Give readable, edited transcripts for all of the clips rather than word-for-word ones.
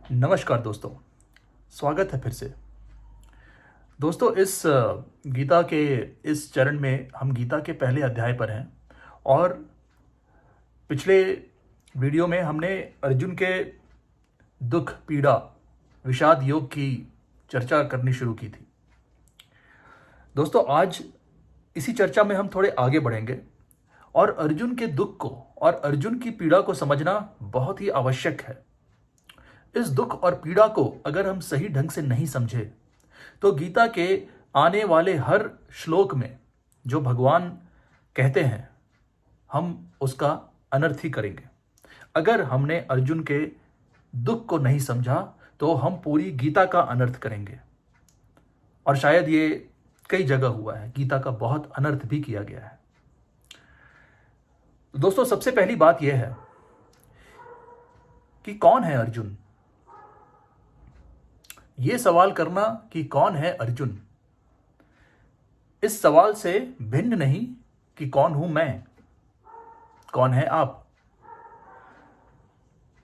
नमस्कार दोस्तों, स्वागत है फिर से। दोस्तों, इस गीता के इस चरण में हम गीता के पहले अध्याय पर हैं और पिछले वीडियो में हमने अर्जुन के दुख, पीड़ा, विषाद योग की चर्चा करनी शुरू की थी। दोस्तों, आज इसी चर्चा में हम थोड़े आगे बढ़ेंगे और अर्जुन के दुख को और अर्जुन की पीड़ा को समझना बहुत ही आवश्यक है। इस दुख और पीड़ा को अगर हम सही ढंग से नहीं समझे तो गीता के आने वाले हर श्लोक में जो भगवान कहते हैं हम उसका अनर्थ ही करेंगे। अगर हमने अर्जुन के दुख को नहीं समझा तो हम पूरी गीता का अनर्थ करेंगे और शायद ये कई जगह हुआ है, गीता का बहुत अनर्थ भी किया गया है। दोस्तों, सबसे पहली बात यह है कि कौन है अर्जुन। ये सवाल करना कि कौन है अर्जुन, इस सवाल से भिन्न नहीं कि कौन हूं मैं, कौन है आप।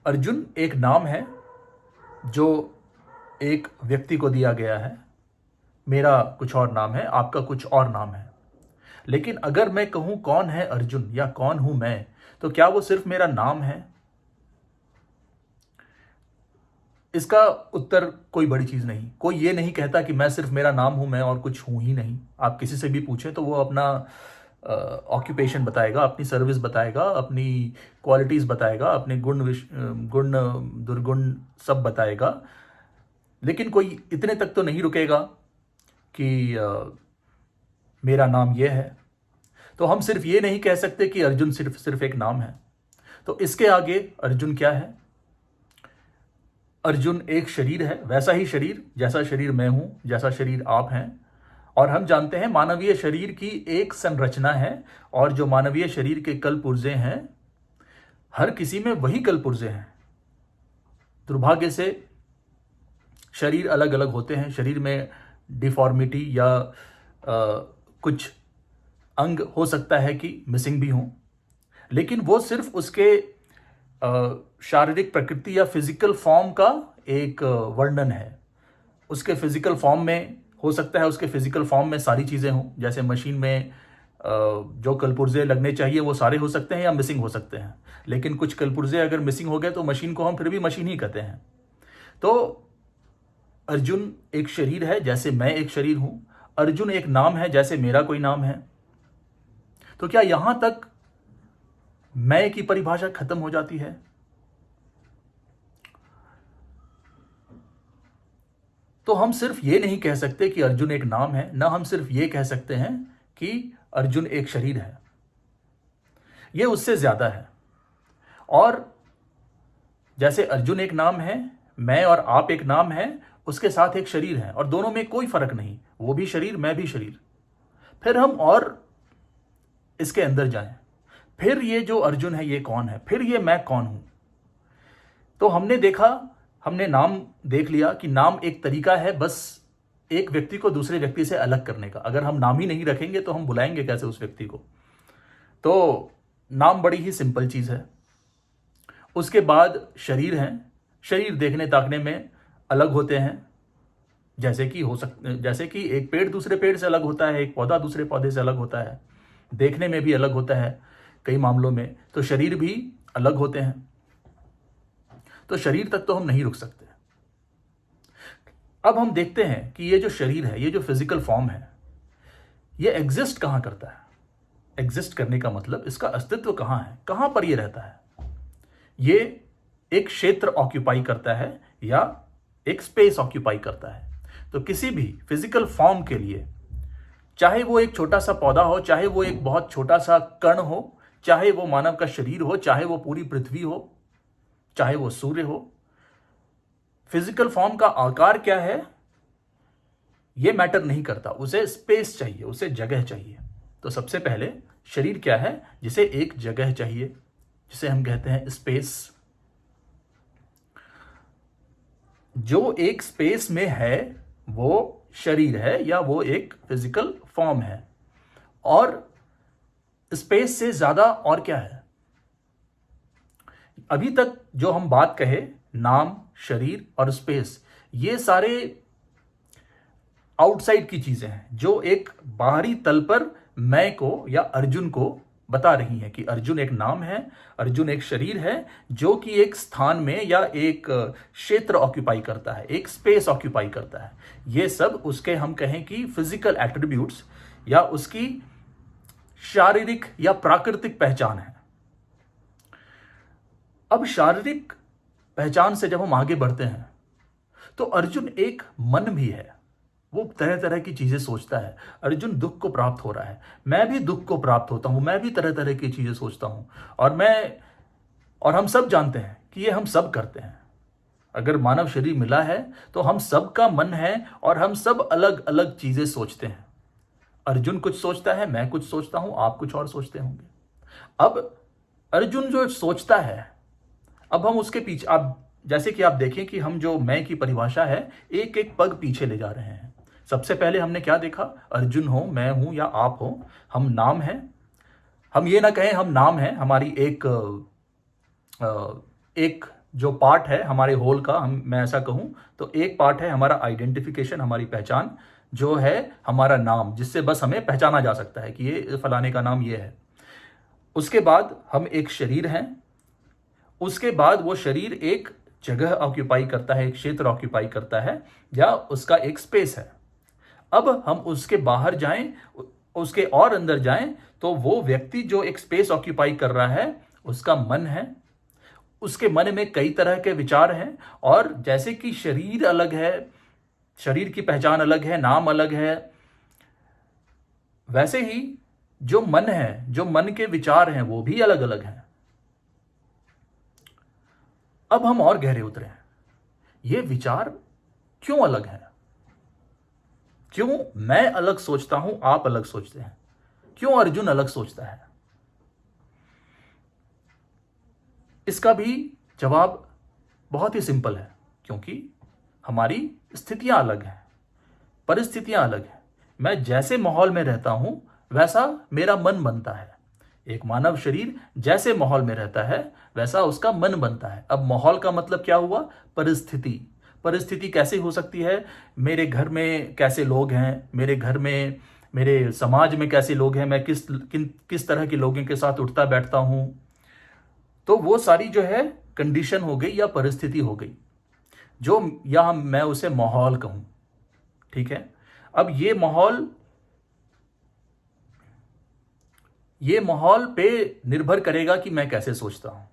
अर्जुन एक नाम है जो एक व्यक्ति को दिया गया है। मेरा कुछ और नाम है, आपका कुछ और नाम है। लेकिन अगर मैं कहूं कौन है अर्जुन या कौन हूं मैं, तो क्या वो सिर्फ मेरा नाम है? इसका उत्तर कोई बड़ी चीज नहीं। कोई ये नहीं कहता कि मैं सिर्फ मेरा नाम हूं, मैं और कुछ हूं ही नहीं। आप किसी से भी पूछें तो वो अपना ऑक्यूपेशन बताएगा, अपनी सर्विस बताएगा, अपनी क्वालिटीज बताएगा, अपने गुण दुर्गुण सब बताएगा। लेकिन कोई इतने तक तो नहीं रुकेगा कि मेरा नाम ये है। तो हम सिर्फ ये नहीं कह सकते कि अर्जुन सिर्फ एक नाम है। तो इसके आगे अर्जुन क्या है? अर्जुन एक शरीर है, वैसा ही शरीर जैसा शरीर मैं हूं, जैसा शरीर आप हैं। और हम जानते हैं मानवीय शरीर की एक संरचना है और जो मानवीय शरीर के कल पुर्जे हैं, हर किसी में वही कल पुर्जे हैं। दुर्भाग्य से शरीर अलग अलग होते हैं, शरीर में डिफॉर्मिटी या कुछ अंग हो सकता है कि मिसिंग भी हों, लेकिन वो सिर्फ उसके शारीरिक प्रकृति या फिजिकल फॉर्म का एक वर्णन है। उसके फिजिकल फॉर्म में हो सकता है, उसके फिजिकल फॉर्म में सारी चीज़ें हों। जैसे मशीन में जो कलपुर्जे लगने चाहिए वो सारे हो सकते हैं या मिसिंग हो सकते हैं, लेकिन कुछ कलपुर्जे अगर मिसिंग हो गए तो मशीन को हम फिर भी मशीन ही कहते हैं। तो अर्जुन एक शरीर है जैसे मैं एक शरीर हूं। अर्जुन एक नाम है जैसे मेरा कोई नाम है। तो क्या यहां तक मैं की परिभाषा खत्म हो जाती है? तो हम सिर्फ ये नहीं कह सकते कि अर्जुन एक नाम है, ना हम सिर्फ ये कह सकते हैं कि अर्जुन एक शरीर है। ये उससे ज्यादा है। और जैसे अर्जुन एक नाम है, मैं और आप एक नाम है, उसके साथ एक शरीर है और दोनों में कोई फर्क नहीं। वो भी शरीर, मैं भी शरीर। फिर हम और इसके अंदर जाएं। फिर ये जो अर्जुन है ये कौन है? फिर ये मैं कौन हूं? तो हमने नाम देख लिया कि नाम एक तरीका है बस एक व्यक्ति को दूसरे व्यक्ति से अलग करने का। अगर हम नाम ही नहीं रखेंगे तो हम बुलाएंगे कैसे उस व्यक्ति को? तो नाम बड़ी ही सिंपल चीज है। उसके बाद शरीर है। शरीर देखने ताकने में अलग होते हैं। जैसे कि एक पेड़ दूसरे पेड़ से अलग होता है, एक पौधा दूसरे पौधे से अलग होता है, देखने में भी अलग होता है कई मामलों में। तो शरीर भी अलग होते हैं। तो शरीर तक तो हम नहीं रुक सकते। अब हम देखते हैं कि ये जो शरीर है, ये जो फिजिकल फॉर्म है, ये एग्जिस्ट कहां करता है? एग्जिस्ट करने का मतलब इसका अस्तित्व कहां है, कहां पर ये रहता है? ये एक क्षेत्र ऑक्यूपाई करता है या एक स्पेस ऑक्यूपाई करता है। तो किसी भी फिजिकल फॉर्म के लिए, चाहे वो एक छोटा सा पौधा हो, चाहे वो एक बहुत छोटा सा कण हो, चाहे वो मानव का शरीर हो, चाहे वो पूरी पृथ्वी हो, चाहे वो सूर्य हो, फिजिकल फॉर्म का आकार क्या है ये मैटर नहीं करता। उसे स्पेस चाहिए, उसे जगह चाहिए। तो सबसे पहले शरीर क्या है? जिसे एक जगह चाहिए, जिसे हम कहते हैं स्पेस। जो एक स्पेस में है वो शरीर है या वो एक फिजिकल फॉर्म है। और स्पेस से ज्यादा और क्या है? अभी तक जो हम बात कहे नाम, शरीर और स्पेस, ये सारे आउटसाइड की चीजें हैं जो एक बाहरी तल पर मैं को या अर्जुन को बता रही हैं कि अर्जुन एक नाम है, अर्जुन एक शरीर है जो कि एक स्थान में या एक क्षेत्र ऑक्यूपाई करता है, एक स्पेस ऑक्यूपाई करता है। ये सब उसके हम कहें कि फिजिकल एट्रीब्यूट्स या उसकी शारीरिक या प्राकृतिक पहचान है। अब शारीरिक पहचान से जब हम आगे बढ़ते हैं तो अर्जुन एक मन भी है, वो तरह तरह की चीजें सोचता है। अर्जुन दुख को प्राप्त हो रहा है, मैं भी दुख को प्राप्त होता हूं, मैं भी तरह तरह की चीजें सोचता हूं। और हम सब जानते हैं कि ये हम सब करते हैं। अगर मानव शरीर मिला है तो हम सब का मन है और हम सब अलग अलग चीजें सोचते हैं। अर्जुन कुछ सोचता है, मैं कुछ सोचता हूं, आप कुछ और सोचते होंगे। अब अर्जुन जो सोचता है, अब हम उसके पीछे, आप जैसे कि आप देखें कि हम जो मैं की परिभाषा है एक एक पग पीछे ले जा रहे हैं। सबसे पहले हमने क्या देखा, अर्जुन हो, मैं हूं या आप हो, हम नाम हैं। हम ये ना कहें हम नाम हैं, हमारी एक जो पार्ट है हमारे होल का, मैं ऐसा कहूं तो एक पार्ट है हमारा आइडेंटिफिकेशन, हमारी पहचान जो है हमारा नाम, जिससे बस हमें पहचाना जा सकता है कि ये फलाने का नाम ये है। उसके बाद हम एक शरीर हैं, उसके बाद वो शरीर एक जगह ऑक्यूपाई करता है, एक क्षेत्र ऑक्यूपाई करता है या उसका एक स्पेस है। अब हम उसके बाहर जाएं, उसके और अंदर जाएं तो वो व्यक्ति जो एक स्पेस ऑक्यूपाई कर रहा है उसका मन है। उसके मन में कई तरह के विचार हैं और जैसे कि शरीर अलग है, शरीर की पहचान अलग है, नाम अलग है, वैसे ही जो मन है, जो मन के विचार हैं वो भी अलग अलग हैं। अब हम और गहरे उतरे हैं, ये विचार क्यों अलग हैं? क्यों मैं अलग सोचता हूं, आप अलग सोचते हैं? क्यों अर्जुन अलग सोचता है? इसका भी जवाब बहुत ही सिंपल है, क्योंकि हमारी स्थितियां अलग हैं, परिस्थितियां अलग हैं। मैं जैसे माहौल में रहता हूं वैसा मेरा मन बनता है। एक मानव शरीर जैसे माहौल में रहता है वैसा उसका मन बनता है। अब माहौल का मतलब क्या हुआ? परिस्थिति। परिस्थिति कैसे हो सकती है? मेरे घर में कैसे लोग हैं, मेरे घर में, मेरे समाज में कैसे लोग हैं, मैं किस तरह के लोगों के साथ उठता बैठता हूं, तो वो सारी जो है कंडीशन हो गई या परिस्थिति हो गई, जो या मैं उसे माहौल कहूं। ठीक है, अब ये माहौल पे निर्भर करेगा कि मैं कैसे सोचता हूं।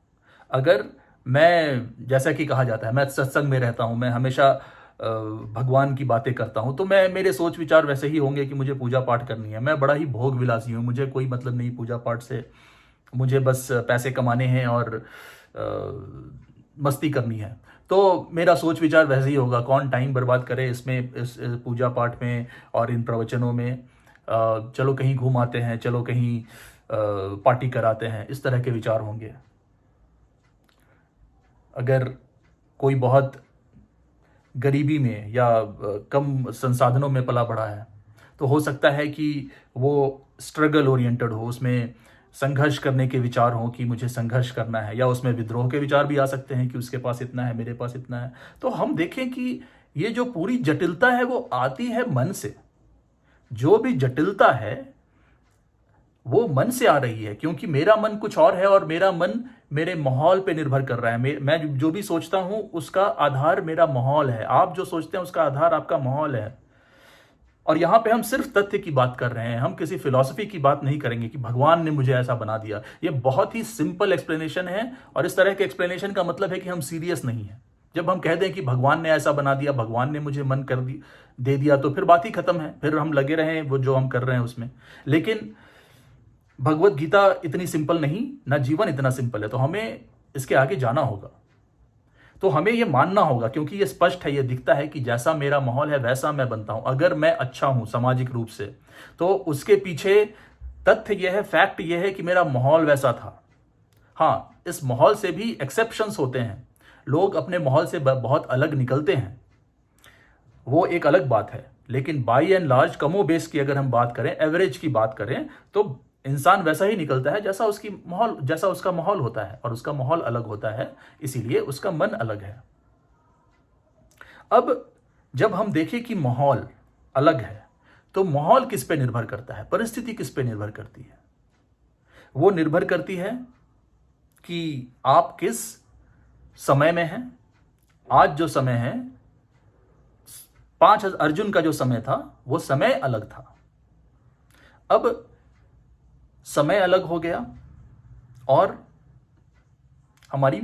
अगर मैं, जैसा कि कहा जाता है, मैं सत्संग में रहता हूं, मैं हमेशा भगवान की बातें करता हूं, तो मेरे सोच विचार वैसे ही होंगे कि मुझे पूजा पाठ करनी है। मैं बड़ा ही भोग विलासी हूं, मुझे कोई मतलब नहीं पूजा पाठ से, मुझे बस पैसे कमाने हैं और मस्ती करनी है। तो मेरा सोच विचार वैसे ही होगा, कौन टाइम बर्बाद करे इसमें, इस पूजा पाठ में और इन प्रवचनों में। चलो कहीं घूम आते हैं, चलो कहीं पार्टी कराते हैं, इस तरह के विचार होंगे। अगर कोई बहुत गरीबी में या कम संसाधनों में पला बढ़ा है तो हो सकता है कि वो स्ट्रगल ओरिएंटेड हो, उसमें संघर्ष करने के विचार हो कि मुझे संघर्ष करना है, या उसमें विद्रोह के विचार भी आ सकते हैं कि उसके पास इतना है, मेरे पास इतना है। तो हम देखें कि ये जो पूरी जटिलता है वो आती है मन से। जो भी जटिलता है वो मन से आ रही है, क्योंकि मेरा मन कुछ और है और मेरा मन मेरे माहौल पे निर्भर कर रहा है। मैं जो भी सोचता हूं उसका आधार मेरा माहौल है, आप जो सोचते हैं उसका आधार आपका माहौल है। और यहां पे हम सिर्फ तथ्य की बात कर रहे हैं, हम किसी फिलॉसफी की बात नहीं करेंगे कि भगवान ने मुझे ऐसा बना दिया। ये बहुत ही सिंपल एक्सप्लेनेशन है, और इस तरह के एक्सप्लेनेशन का मतलब है कि हम सीरियस नहीं है। जब हम कह दें कि भगवान ने ऐसा बना दिया, भगवान ने मुझे मन दे दिया, तो फिर बात ही खत्म है, फिर हम लगे रहे वो जो हम कर रहे हैं उसमें। लेकिन भगवत गीता इतनी सिंपल नहीं, ना जीवन इतना सिंपल है, तो हमें इसके आगे जाना होगा। तो हमें यह मानना होगा, क्योंकि ये स्पष्ट है, ये दिखता है कि जैसा मेरा माहौल है वैसा मैं बनता हूं। अगर मैं अच्छा हूं सामाजिक रूप से, तो उसके पीछे तथ्य यह है, फैक्ट यह है कि मेरा माहौल वैसा था। हाँ, इस माहौल से भी एक्सेप्शंस होते हैं, लोग अपने माहौल से बहुत अलग निकलते हैं, वो एक अलग बात है। लेकिन बाई एंड लार्ज, कमो बेस की अगर हम बात करें, एवरेज की बात करें, तो इंसान वैसा ही निकलता है जैसा उसका माहौल होता है, और उसका माहौल अलग होता है, इसीलिए उसका मन अलग है। अब जब हम देखें कि माहौल अलग है, तो माहौल किस पे निर्भर करता है, परिस्थिति किस पे निर्भर करती है? वो निर्भर करती है कि आप किस समय में हैं। आज जो समय है, 5 अर्जुन का जो समय था, वो समय अलग था। अब समय अलग हो गया और हमारी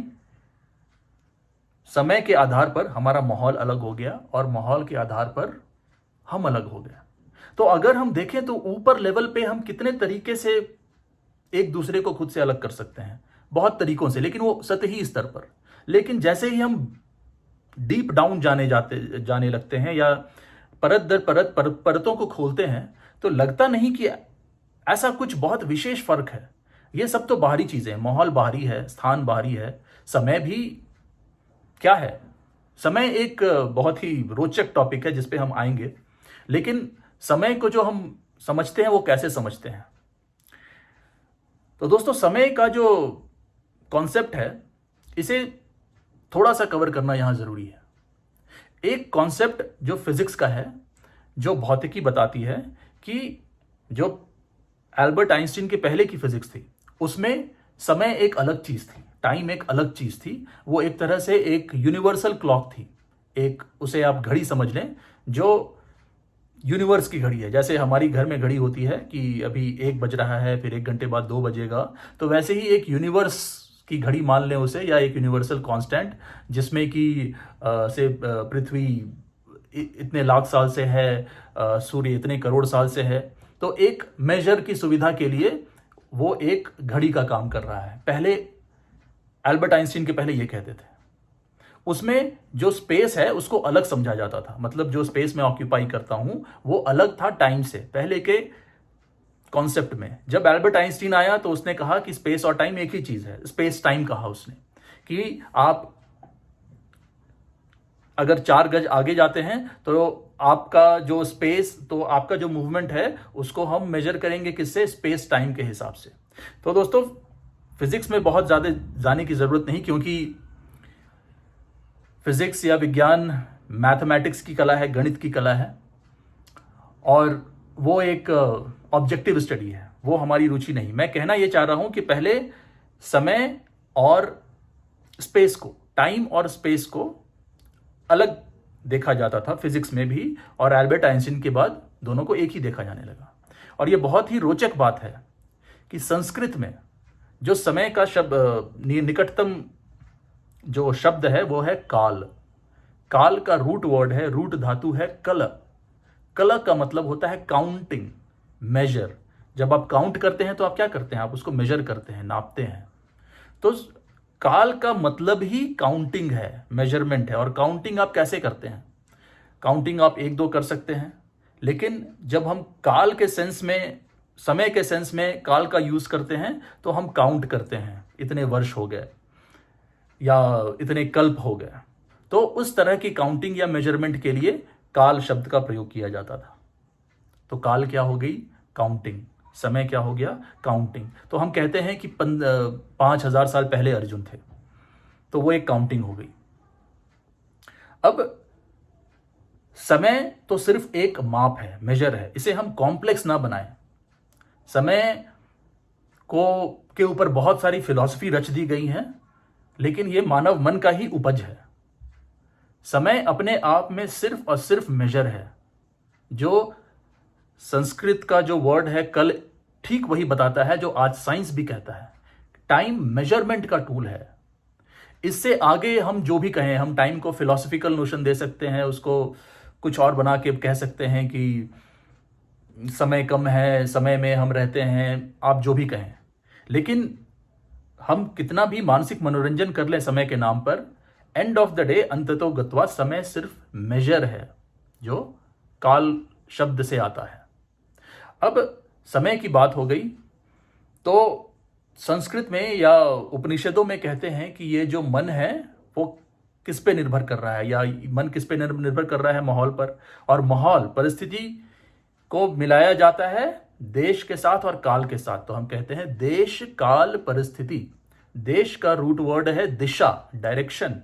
समय के आधार पर हमारा माहौल अलग हो गया और माहौल के आधार पर हम अलग हो गए। तो अगर हम देखें तो ऊपर लेवल पे हम कितने तरीके से एक दूसरे को खुद से अलग कर सकते हैं, बहुत तरीकों से, लेकिन वो सतही स्तर पर। लेकिन जैसे ही हम डीप डाउन जाने लगते हैं या परत दर परतों को खोलते हैं, तो लगता नहीं कि ऐसा कुछ बहुत विशेष फर्क है। ये सब तो बाहरी चीजें, माहौल बाहरी है, स्थान बाहरी है, समय भी क्या है। समय एक बहुत ही रोचक टॉपिक है जिस पे हम आएंगे, लेकिन समय को जो हम समझते हैं वो कैसे समझते हैं। तो दोस्तों, समय का जो कॉन्सेप्ट है, इसे थोड़ा सा कवर करना यहां जरूरी है। एक कॉन्सेप्ट जो फिजिक्स का है, जो भौतिकी बताती है कि जो एल्बर्ट आइंस्टीन के पहले की फिजिक्स थी, उसमें समय एक अलग चीज थी, टाइम एक अलग चीज थी। वो एक तरह से एक यूनिवर्सल क्लॉक थी, एक, उसे आप घड़ी समझ लें, जो यूनिवर्स की घड़ी है। जैसे हमारी घर में घड़ी होती है कि अभी 1 बज रहा है, फिर 1 घंटे बाद 2 बजेगा, तो वैसे ही एक यूनिवर्स की घड़ी मान लें उसे, या एक यूनिवर्सल कांस्टेंट, जिसमें कि पृथ्वी इतने लाख साल से है, सूर्य इतने करोड़ साल से है। तो एक मेजर की सुविधा के लिए वो एक घड़ी का काम कर रहा है। पहले एल्बर्ट आइंस्टीन के पहले ये कहते थे। उसमें जो स्पेस है उसको अलग समझा जाता था, मतलब जो स्पेस मैं ऑक्यूपाई करता हूं वो अलग था टाइम से, पहले के कॉन्सेप्ट में। जब एल्बर्ट आइंस्टीन आया तो उसने कहा कि स्पेस और टाइम एक ही चीज है, स्पेस टाइम कहा उसने, कि आप अगर 4 गज आगे जाते हैं तो आपका जो स्पेस, तो आपका जो मूवमेंट है उसको हम मेजर करेंगे किससे, स्पेस टाइम के हिसाब से। तो दोस्तों, फिजिक्स में बहुत ज्यादा जाने की जरूरत नहीं, क्योंकि फिजिक्स या विज्ञान मैथमेटिक्स की कला है, गणित की कला है, और वो एक ऑब्जेक्टिव स्टडी है, वो हमारी रुचि नहीं। मैं कहना ये चाह रहा हूं कि पहले समय और स्पेस को, टाइम और स्पेस को अलग देखा जाता था फिजिक्स में भी, और एल्बर्ट आइंस्टीन के बाद दोनों को एक ही देखा जाने लगा। और ये बहुत ही रोचक बात है कि संस्कृत में जो समय का शब्द, निकटतम जो शब्द है वो है काल। काल का रूट वर्ड है, रूट धातु है कल। कल का मतलब होता है काउंटिंग, मेजर। जब आप काउंट करते हैं तो आप क्या करते हैं, आप उसको मेजर करते हैं, नापते हैं। तो काल का मतलब ही काउंटिंग है, मेजरमेंट है। और काउंटिंग आप कैसे करते हैं? काउंटिंग आप 1-2 कर सकते हैं, लेकिन जब हम काल के सेंस में, समय के सेंस में काल का यूज करते हैं तो हम काउंट करते हैं, इतने वर्ष हो गए या इतने कल्प हो गए। तो उस तरह की काउंटिंग या मेजरमेंट के लिए काल शब्द का प्रयोग किया जाता था। तो काल क्या हो गई? काउंटिंग। समय क्या हो गया? काउंटिंग। तो हम कहते हैं कि 5000 साल पहले अर्जुन थे, तो वो एक काउंटिंग हो गई। अब समय तो सिर्फ एक माप है, मेजर है, इसे हम कॉम्प्लेक्स ना बनाएं। समय को के ऊपर बहुत सारी फिलॉसफी रच दी गई है, लेकिन ये मानव मन का ही उपज है। समय अपने आप में सिर्फ और सिर्फ मेजर है। जो संस्कृत का जो वर्ड है कल, ठीक वही बताता है जो आज साइंस भी कहता है। टाइम मेजरमेंट का टूल है। इससे आगे हम जो भी कहें, हम टाइम को फिलॉसफिकल नोशन दे सकते हैं, उसको कुछ और बना के कह सकते हैं कि समय कम है, समय में हम रहते हैं, आप जो भी कहें। लेकिन हम कितना भी मानसिक मनोरंजन कर लें समय के नाम पर, एंड ऑफ द डे अंततो गत्वा समय सिर्फ मेजर है, जो काल शब्द से आता है। अब समय की बात हो गई, तो संस्कृत में या उपनिषदों में कहते हैं कि ये जो मन है वो किस पे निर्भर कर रहा है, या मन किस पे निर्भर कर रहा है? माहौल पर। और माहौल, परिस्थिति को मिलाया जाता है देश के साथ और काल के साथ। तो हम कहते हैं देश, काल, परिस्थिति। देश का रूट वर्ड है दिशा, डायरेक्शन,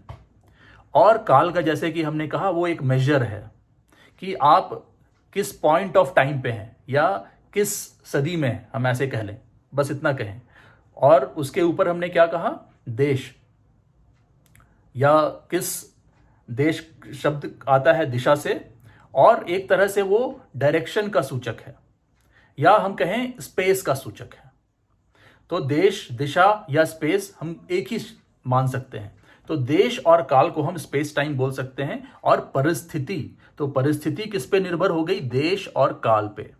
और काल का जैसे कि हमने कहा वो एक मेजर है कि आप किस पॉइंट ऑफ टाइम पे हैं या किस सदी में हैं, हम ऐसे कह लें, बस इतना कहें। और उसके ऊपर हमने क्या कहा, देश, या किस देश शब्द आता है दिशा से, और एक तरह से वो डायरेक्शन का सूचक है, या हम कहें स्पेस का सूचक है। तो देश, दिशा या स्पेस हम एक ही मान सकते हैं। तो देश और काल को हम स्पेस टाइम बोल सकते हैं। और परिस्थिति, तो परिस्थिति किस पे निर्भर हो गई, देश और काल पे।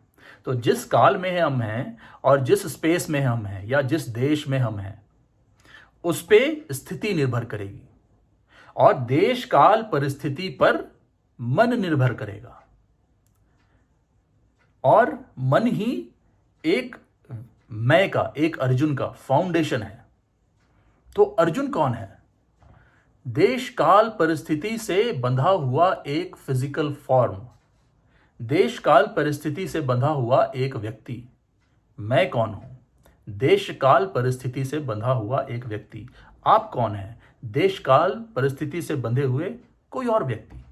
तो जिस काल में हम हैं और जिस स्पेस में हम हैं या जिस देश में हम हैं, उस पे स्थिति निर्भर करेगी। और देश काल परिस्थिति पर मन निर्भर करेगा। और मन ही एक मैं का, एक अर्जुन का फाउंडेशन है। तो अर्जुन कौन है? देश काल परिस्थिति से बंधा हुआ एक फिजिकल फॉर्म, देश काल परिस्थिति से बंधा हुआ एक व्यक्ति। मैं कौन हूं? देश काल परिस्थिति से बंधा हुआ एक व्यक्ति। आप कौन हैं? देश काल परिस्थिति से बंधे हुए कोई और व्यक्ति।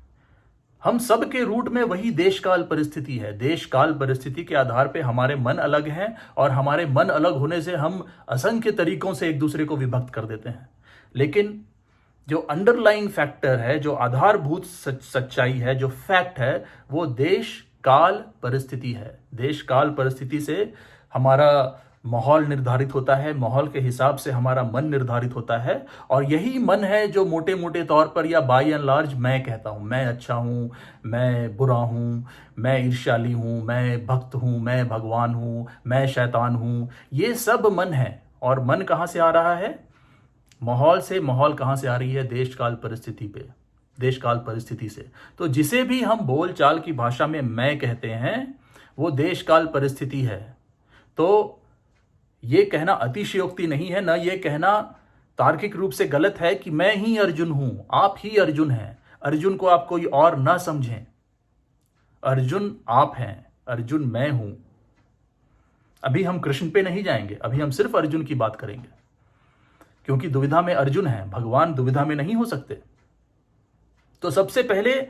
हम सब के रूट में वही देश काल परिस्थिति है। देश काल परिस्थिति के आधार पे हमारे मन अलग हैं, और हमारे मन अलग होने से हम असंख्य तरीकों से एक दूसरे को विभक्त कर देते हैं। लेकिन जो अंडरलाइंग फैक्टर है, जो आधारभूत सच्चाई है, जो फैक्ट है, वो देश काल परिस्थिति है। देश काल परिस्थिति से हमारा माहौल निर्धारित होता है, माहौल के हिसाब से हमारा मन निर्धारित होता है। और यही मन है जो मोटे मोटे तौर पर या बाय एंड लार्ज मैं कहता हूँ। मैं अच्छा हूँ, मैं बुरा हूँ, मैं ईर्ष्याली हूँ, मैं भक्त हूँ, मैं भगवान हूँ, मैं शैतान हूँ। ये सब मन है। और मन कहाँ से आ रहा है? माहौल से। माहौल कहाँ से आ रही है? देश काल परिस्थिति पे, देश काल परिस्थिति से। तो जिसे भी हम बोल चाल की भाषा में मैं कहते हैं, वो देश काल परिस्थिति है। तो ये कहना अतिशयोक्ति नहीं है, ना ये कहना तार्किक रूप से गलत है कि मैं ही अर्जुन हूं, आप ही अर्जुन हैं। अर्जुन को आप कोई और ना समझें। अर्जुन आप हैं, अर्जुन मैं हूं। अभी हम कृष्ण पे नहीं जाएंगे, अभी हम सिर्फ अर्जुन की बात करेंगे, क्योंकि दुविधा में अर्जुन है, भगवान दुविधा में नहीं हो सकते। तो सबसे पहले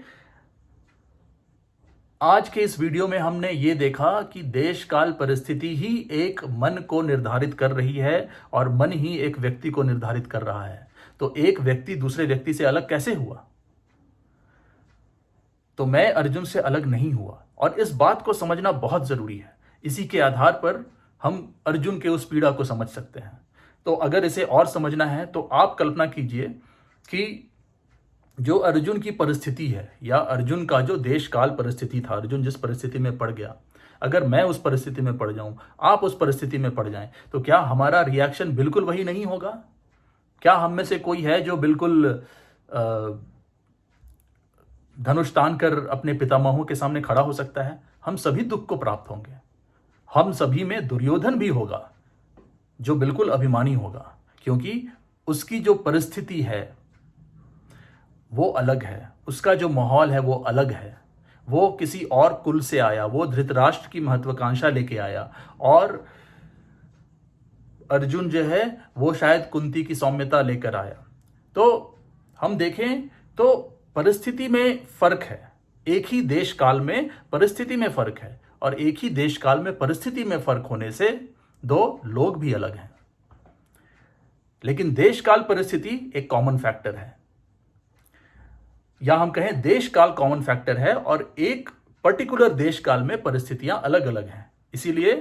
आज के इस वीडियो में हमने ये देखा कि देश काल परिस्थिति ही एक मन को निर्धारित कर रही है, और मन ही एक व्यक्ति को निर्धारित कर रहा है। तो एक व्यक्ति दूसरे व्यक्ति से अलग कैसे हुआ? तो मैं अर्जुन से अलग नहीं हुआ, और इस बात को समझना बहुत जरूरी है। इसी के आधार पर हम अर्जुन के उस पीड़ा को समझ सकते हैं। तो अगर इसे और समझना है तो आप कल्पना कीजिए कि जो अर्जुन की परिस्थिति है, या अर्जुन का जो देश काल परिस्थिति था, अर्जुन जिस परिस्थिति में पड़ गया, अगर मैं उस परिस्थिति में पड़ जाऊं, आप उस परिस्थिति में पड़ जाएं, तो क्या हमारा रिएक्शन बिल्कुल वही नहीं होगा? क्या हम में से कोई है जो बिल्कुल धनुष तान कर अपने पितामहों के सामने खड़ा हो सकता है? हम सभी दुख को प्राप्त होंगे। हम सभी में दुर्योधन भी होगा, जो बिल्कुल अभिमानी होगा, क्योंकि उसकी जो परिस्थिति है वो अलग है, उसका जो माहौल है वो अलग है। वो किसी और कुल से आया, वो धृतराष्ट्र की महत्वाकांक्षा लेके आया, और अर्जुन जो है वो शायद कुंती की सौम्यता लेकर आया। तो हम देखें तो परिस्थिति में फर्क है। एक ही देश काल में परिस्थिति में फर्क है, और एक ही देश काल में परिस्थिति में फर्क होने से दो लोग भी अलग हैं। लेकिन देश काल परिस्थिति एक कॉमन फैक्टर है, या हम कहें देश काल कॉमन फैक्टर है, और एक पर्टिकुलर देश काल में परिस्थितियां अलग अलग हैं। इसीलिए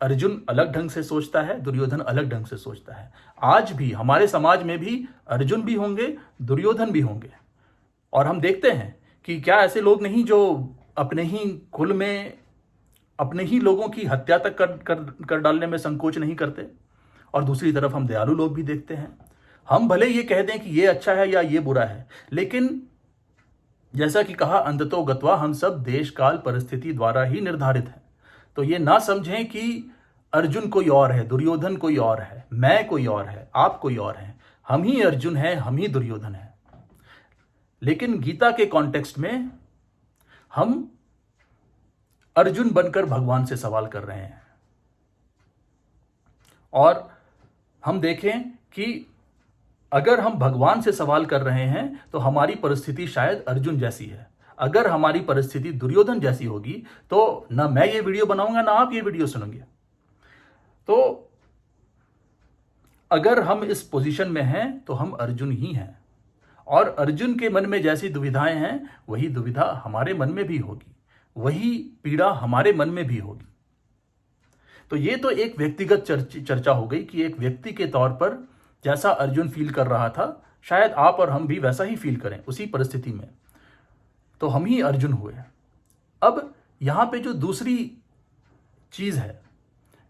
अर्जुन अलग ढंग से सोचता है, दुर्योधन अलग ढंग से सोचता है। आज भी हमारे समाज में भी अर्जुन भी होंगे, दुर्योधन भी होंगे। और हम देखते हैं कि क्या ऐसे लोग नहीं जो अपने ही कुल में अपने ही लोगों की हत्या तक कर डालने में संकोच नहीं करते। और दूसरी तरफ हम दयालु लोग भी देखते हैं। हम भले ये कह दें कि ये अच्छा है या ये बुरा है, लेकिन जैसा कि कहा, अंततो गत्वा हम सब देश काल परिस्थिति द्वारा ही निर्धारित हैं। तो ये ना समझें कि अर्जुन कोई और है, दुर्योधन कोई और है, मैं कोई और है, आप कोई और हैं। हम ही अर्जुन हैं, हम ही दुर्योधन हैं। लेकिन गीता के कॉन्टेक्स्ट में हम अर्जुन बनकर भगवान से सवाल कर रहे हैं। और हम देखें कि अगर हम भगवान से सवाल कर रहे हैं तो हमारी परिस्थिति शायद अर्जुन जैसी है। अगर हमारी परिस्थिति दुर्योधन जैसी होगी तो ना मैं ये वीडियो बनाऊंगा, ना आप ये वीडियो सुनेंगे। तो अगर हम इस पोजीशन में हैं तो हम अर्जुन ही हैं, और अर्जुन के मन में जैसी दुविधाएं हैं वही दुविधा हमारे मन में भी होगी, वही पीड़ा हमारे मन में भी होगी। तो ये तो एक व्यक्तिगत चर्चा हो गई कि एक व्यक्ति के तौर पर जैसा अर्जुन फील कर रहा था शायद आप और हम भी वैसा ही फील करें उसी परिस्थिति में, तो हम ही अर्जुन हुए। अब यहां पे जो दूसरी चीज है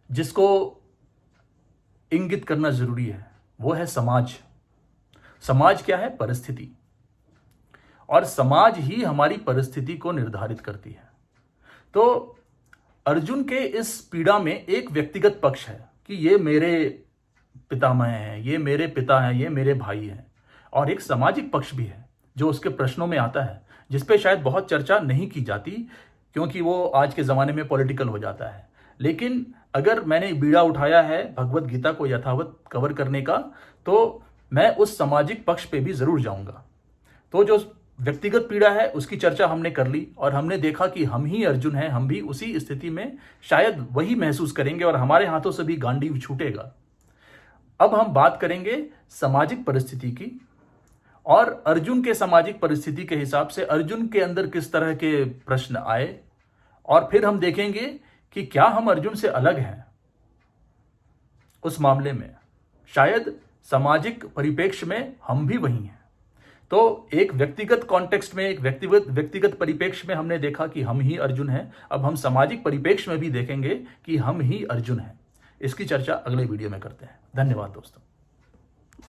जिसको इंगित करना जरूरी है वो है समाज। समाज क्या है? परिस्थिति। और समाज ही हमारी परिस्थिति को निर्धारित करती है। तो अर्जुन के इस पीड़ा में एक व्यक्तिगत पक्ष है कि ये मेरे पितामह हैं, ये मेरे पिता हैं, ये मेरे भाई हैं, और एक सामाजिक पक्ष भी है जो उसके प्रश्नों में आता है, जिसपे शायद बहुत चर्चा नहीं की जाती क्योंकि वो आज के ज़माने में पॉलिटिकल हो जाता है। लेकिन अगर मैंने बीड़ा उठाया है भगवत गीता को यथावत कवर करने का, तो मैं उस सामाजिक पक्ष पे भी ज़रूर जाऊंगा। तो जो व्यक्तिगत पीड़ा है उसकी चर्चा हमने कर ली और हमने देखा कि हम ही अर्जुन हैं, हम भी उसी स्थिति में शायद वही महसूस करेंगे और हमारे हाथों से भी गांडीव छूटेगा। अब हम बात करेंगे सामाजिक परिस्थिति की, और अर्जुन के सामाजिक परिस्थिति के हिसाब से अर्जुन के अंदर किस तरह के प्रश्न आए, और फिर हम देखेंगे कि क्या हम अर्जुन से अलग हैं। उस मामले में शायद सामाजिक परिप्रेक्ष्य में हम भी वही हैं। तो एक व्यक्तिगत कॉन्टेक्स्ट में, एक व्यक्तिगत परिप्रेक्ष्य में हमने देखा कि हम ही अर्जुन हैं। अब हम सामाजिक परिप्रेक्ष्य में भी देखेंगे कि हम ही अर्जुन हैं। इसकी चर्चा अगले वीडियो में करते हैं। धन्यवाद दोस्तों।